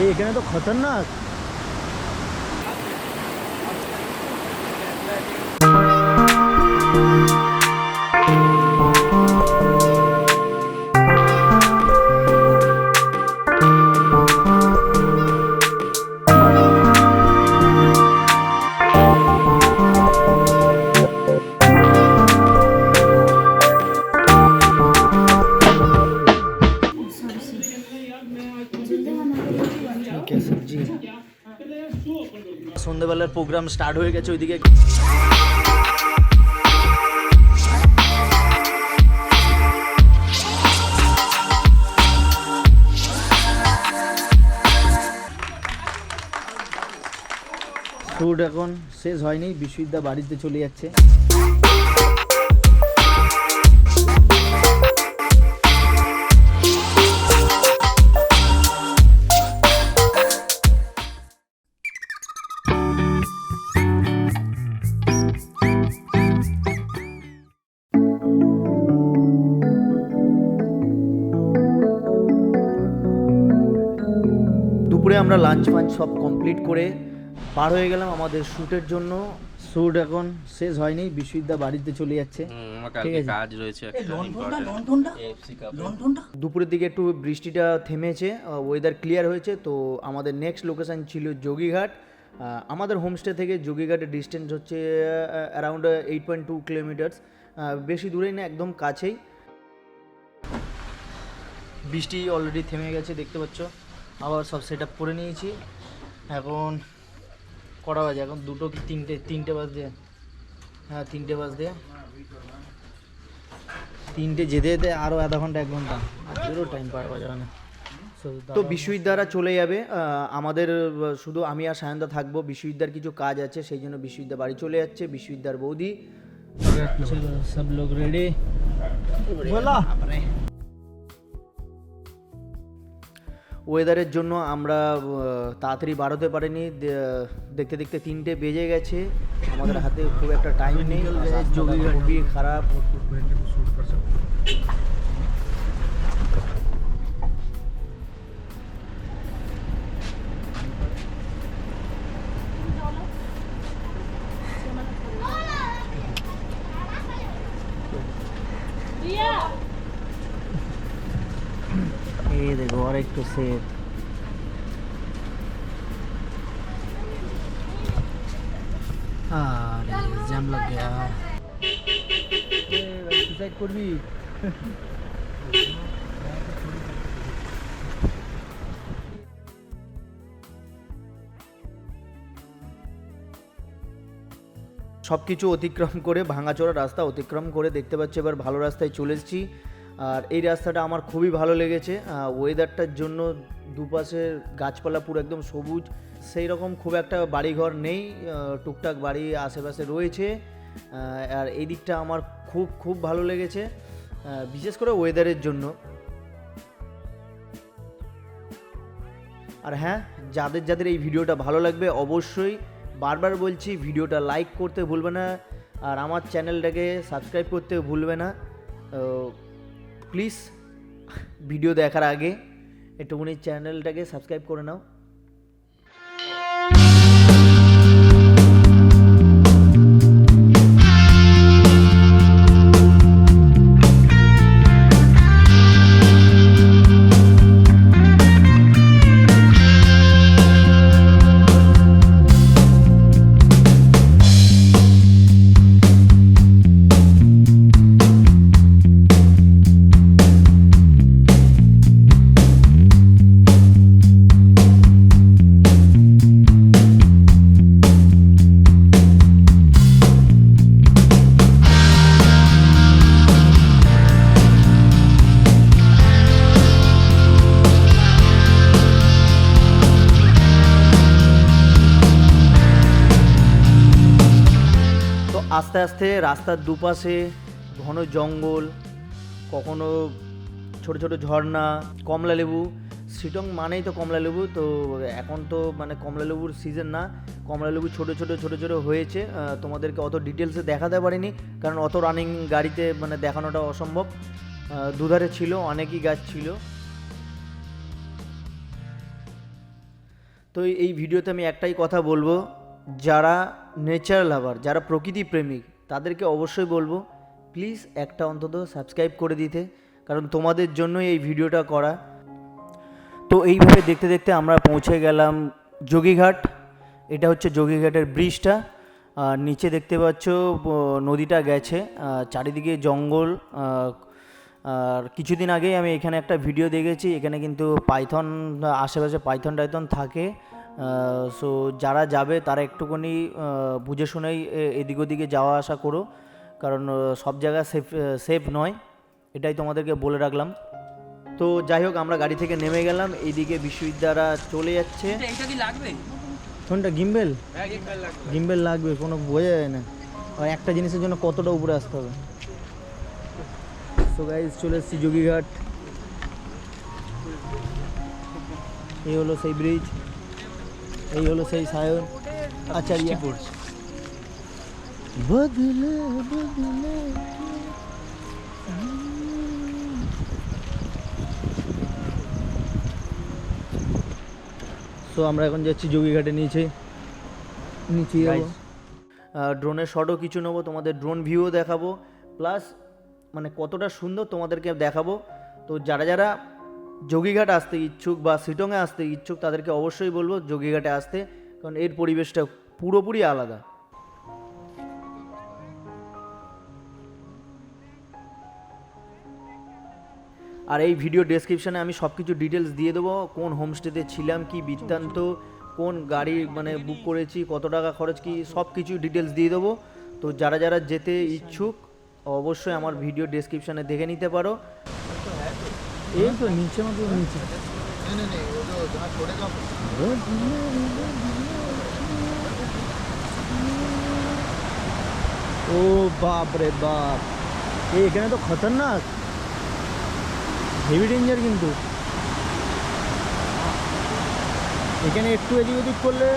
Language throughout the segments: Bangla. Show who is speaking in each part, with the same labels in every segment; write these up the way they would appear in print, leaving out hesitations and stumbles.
Speaker 1: এখানে তো খতরনাক। সন্ধ্যেবেলার প্রোগ্রাম স্টার্ট হয়ে গেছে ওইদিকে। শুট এখন শেষ হয়নি, বিশ্ববিদ্যা বাড়িতে চলে যাচ্ছে। দুপুরে আমরা লাঞ্চ ফাঞ্চ সব কমপ্লিট করে পার হয়ে গেলাম আমাদের শ্যুটের জন্য। শ্যুট এখন শেষ হয়নি, বিশ্ববিদ্যা বাড়িতে চলে যাচ্ছে। ঠিক আছে,
Speaker 2: কাজ রয়েছে।
Speaker 1: দুপুরের দিকে একটু বৃষ্টিটা থেমেছে, ওয়েদার ক্লিয়ার হয়েছে। তো আমাদের নেক্সট লোকেশান ছিল যোগীঘাট। আমাদের হোমস্টে থেকে যোগীঘাটের ডিস্টেন্স হচ্ছে অ্যারাউন্ড 8.2 কিলোমিটার্স। বেশি দূরেই না, একদম কাছেই। বৃষ্টি অলরেডি থেমে গেছে, দেখতে পাচ্ছ। আবার সব সেট আপ করে নিয়েছি। এখন কটা বাজে? এখন দুটো কি তিনটে বাজে। হ্যাঁ, 3টে বাজে। 3টে যেতে যেতে আরও আধা ঘন্টা 1 ঘন্টা আরও টাইম পাওয়া যাবে না। তো বিশ্ববিদ্যারা চলে যাবে, আমাদের শুধু আমি আর সায়নদা থাকবো। বিশ্ববিদ্যার কিছু কাজ আছে, সেই জন্য বিশ্ববিদ্যা বাড়ি চলে যাচ্ছে। বিশ্ববিদ্যার বৌদি সব লোক রেডি। বলা ওয়েদারের জন্য আমরা তাড়াতাড়ি বাড়াতে পারিনি, দেখতে দেখতে 3টে বেজে গেছে। আমাদের হাতে খুব একটা টাইম নেই, খুবই খারাপ। ये देखो और एक तो सेब। अरे जाम लग गया। सुसाइड করবি? সব কিছু অতিক্রম করে, ভাঙাচোরা রাস্তা অতিক্রম করে দেখতে পাচ্ছি এবার ভালো রাস্তায় চলে এসেছি। আর এই রাস্তাটা আমার খুবই ভালো লেগেছে। ওয়েদারটার জন্য দুপাশে গাছপালা পুরো একদম সবুজ, সেই রকম খুব একটা বাড়িঘর নেই, টুকটাক বাড়ি আশেপাশে রয়েছে। আর এই দিকটা আমার খুব খুব ভালো লেগেছে, বিশেষ করে ওয়েদারের জন্য। আর হ্যাঁ, যাদের যাদের এই ভিডিওটা ভালো লাগবে অবশ্যই বারবার বলছি ভিডিওটা লাইক করতে ভুলবে না, আর আমার চ্যানেলটাকে সাবস্ক্রাইব করতে ভুলবে না। প্লিজ ভিডিও দেখার আগে একটুখানি চ্যানেলটাকে সাবস্ক্রাইব করে নাও। আস্তে আস্তে রাস্তার দুপাশে ঘন জঙ্গল, কখনো ছোট ছোট ঝর্ণা, কমলা লেবু। শিটং মানেই তো কমলা লেবু, তো এখন তো মানে কমলা লেবুর সিজন না, কমলা লেবু ছোটো ছোটো ছোটো ছোটো হয়েছে। তোমাদেরকে অত ডিটেলসে দেখাতে পারিনি, কারণ অত রানিং গাড়িতে মানে দেখানোটা অসম্ভব। দুধারে ছিল অনেকই গাছ ছিল। তো এই ভিডিওতে আমি একটাই কথা বলবো, যারা নেচার লাভার, যারা প্রকৃতি প্রেমিক, তাদেরকে অবশ্যই বলবো প্লিজ একটা অন্তত সাবস্ক্রাইব করে দিতে, কারণ তোমাদের জন্যই এই ভিডিওটা করা। তো এইভাবে দেখতে দেখতে আমরা পৌঁছে গেলাম যোগীঘাট। এটা হচ্ছে যোগীঘাটের ব্রিজটা। আর নিচে দেখতে পাচ্ছ নদীটা গেছে, চারিদিকে জঙ্গল। আর কিছুদিন আগেই আমি এখানে একটা ভিডিও দেখেছি, এখানে কিন্তু পাইথন, আশেপাশে পাইথন টাইথন থাকে। সো যারা যাবে তারা একটুখানি বুঝে শুনেই এদিক ওদিকে যাওয়া আসা করো, কারণ সব জায়গা সেফ নয়, এটাই তোমাদেরকে বলে রাখলাম। তো যাই হোক, আমরা গাড়ি থেকে নেমে গেলাম, এইদিকে বিশ্ববিদ্যালয়রা চলে যাচ্ছে।
Speaker 2: এটা কি লাগবে?
Speaker 1: কোনটা গিম্বেল? গিম্বেল লাগবে, কোনো বোঝা যায় না, আর একটা জিনিসের জন্য কতটা উপরে আসতে হবে। সো গাইজ, চলে এসেছি যোগীঘাট। এই হলো সেই ব্রিজ, এই হলো সেই সায়ন আচার্য। বদলে বদলে তো আমরা এখন যাচ্ছি যোগীঘাটে নিচে যাবো। ড্রোনের শটও কিছু নেবো, তোমাদের ড্রোন ভিউও দেখাবো, প্লাস মানে কতটা সুন্দর তোমাদেরকে দেখাবো। তো যারা যারা যোগীঘাট আসতে ইচ্ছুক বা শিটংয়ে আসতে ইচ্ছুক, তাদেরকে অবশ্যই বলবো যোগীঘাটে আসতে, কারণ এর পরিবেশটা পুরোপুরি আলাদা। আর এই ভিডিও ডেসক্রিপশানে আমি সব কিছু ডিটেলস দিয়ে দেবো, কোন হোমস্টেতে ছিলাম, কি বৃত্তান্ত, কোন গাড়ি মানে বুক করেছি, কত টাকা খরচ, কি সব কিছু ডিটেলস দিয়ে দেবো। তো যারা যারা যেতে ইচ্ছুক অবশ্যই আমার ভিডিও ডেসক্রিপশানে দেখে নিতে পারো। এই তো নিচে মতো নিচে। ও বাপ রে বাপ, এখানে তো খতরনাক, হেভি ডেঞ্জার, কিন্তু এখানে একটু এদিক ওদিক করলে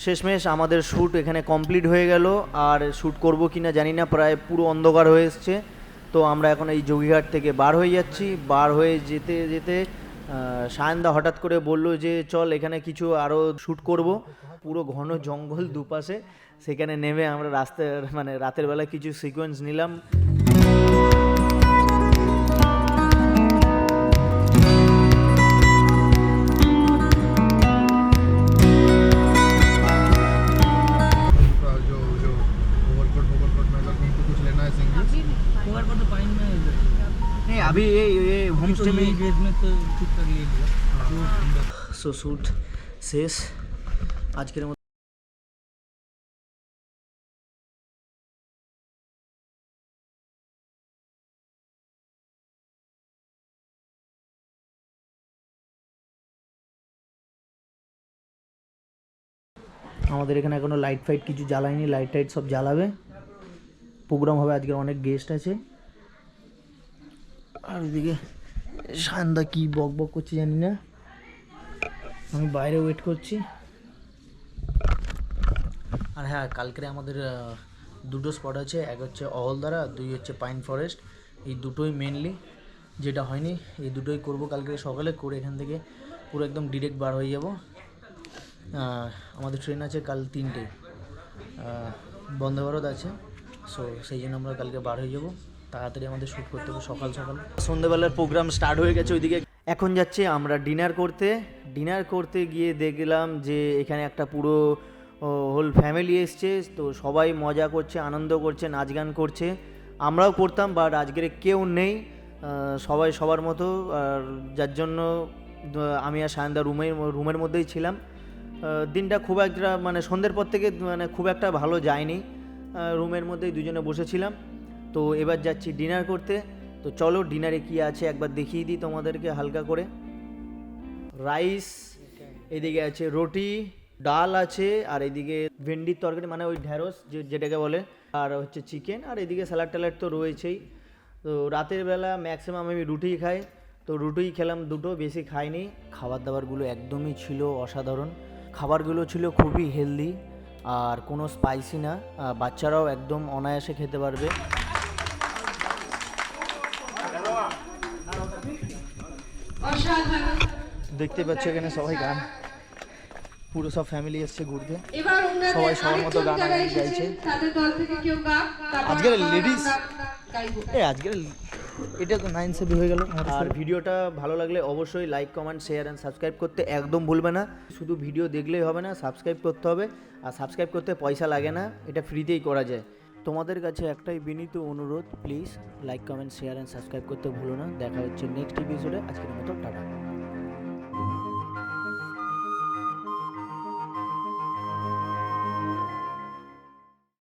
Speaker 1: শেষমেশ আমাদের শ্যুট এখানে কমপ্লিট হয়ে গেল। আর শ্যুট করব কি না জানি না, প্রায় পুরো অন্ধকার হয়ে এসছে। তো আমরা এখন এই যোগীঘাট থেকে বার হয়ে যাচ্ছি। বার হয়ে যেতে যেতে সায়নদা হঠাৎ করে বলল যে চল এখানে কিছু আরও শ্যুট করব। পুরো ঘন জঙ্গল দুপাশে, সেখানে নেমে আমরা মানে রাতের বেলা কিছু সিকোয়েন্স নিলাম। अभी ये होम स्टे में तो शूट कर लिया। सो शूट শেষ আজকের মতো। আমাদের এখানে এখনো লাইট ফাইট কিছু জ্বালায়নি, লাইট টাইট সব জ্বালাবে। প্রোগ্রাম হবে আজকে, অনেক গেস্ট আছে। আর এদিকে সায়নদা কি বক বক করছে জানি না, আমি বাইরে ওয়েট করছি। আর হ্যাঁ, কালকে আমাদের দুটো স্পট আছে, এক হচ্ছে অহলদারা, দুই হচ্ছে পাইন ফরেস্ট। এই দুটোই মেনলি, যেটা হয়নি এই দুটোই করব কালকে সকালে, করে এখান থেকে পুরো একদম ডিরেক্ট বার হয়ে যাব। আমাদের ট্রেন আছে কাল 3টে, বন্দে ভারত আছে। সো সেই জন্য আমরা কালকে বার হয়ে যাব, তাড়াতাড়ি আমাদের শ্যুট করতে হবে সকাল সকাল। সন্ধ্যেবেলার প্রোগ্রাম স্টার্ট হয়ে গেছে ওইদিকে। এখন যাচ্ছি আমরা ডিনার করতে। ডিনার করতে গিয়ে দেখলাম যে এখানে একটা পুরো হোল ফ্যামিলি এসছে, তো সবাই মজা করছে, আনন্দ করছে, নাচ গান করছে। আমরাও করতাম, বাট আজকের কেউ নেই, সবাই সবার মতো। আর যার জন্য আমি আর সায়নদা রুমের মধ্যেই ছিলাম। দিনটা খুব একটা মানে সন্ধ্যের পর থেকে মানে খুব একটা ভালো যায়নি, রুমের মধ্যেই দুজনে বসেছিলাম। তো এবার যাচ্ছি ডিনার করতে। তো চলো ডিনারে কি আছে একবার দেখিয়ে দিই তোমাদেরকে হালকা করে। রাইস, এদিকে আছে রুটি, ডাল আছে, আর এদিকে ভেন্ডির তরকারি মানে ওই ঢ্যাঁড়স যেটাকে বলে, আর হচ্ছে চিকেন, আর এদিকে স্যালাড ট্যালাড তো রয়েছেই। তো রাতের বেলা ম্যাক্সিমাম আমি রুটিই খাই, তো রুটিই খেলাম দুটো, বেশি খাইনি। খাবার দাবারগুলো একদমই ছিল অসাধারণ, খাবারগুলো ছিল খুবই হেলদি আর কোনো স্পাইসি না, বাচ্চারাও একদম অনায়াসে খেতে পারবে। দেখতে পাচ্ছ এখানে সবাই গান, পুরো সব ফ্যামিলি এসছে ঘুরতে, সবাই সবার মতো গান গাইছে। আজকের লেডিস আজকের এটা তো 9 হয়ে গেল। আর ভিডিওটা ভালো লাগলে অবশ্যই like, comment, share and subscribe করতে একদম ভুলবে না। শুধু ভিডিও দেখলেই হবে না, সাবস্ক্রাইব করতে হবে। আর সাবস্ক্রাইব করতে পয়সা লাগে না, এটা ফ্রিতেই করা যায়। তোমাদের কাছে একটাই বিনীত অনুরোধ, please like, comment, share and subscribe করতে ভুলো না। দেখা হচ্ছে নেক্সট এপিসোডে। আজকের মতো টাটা।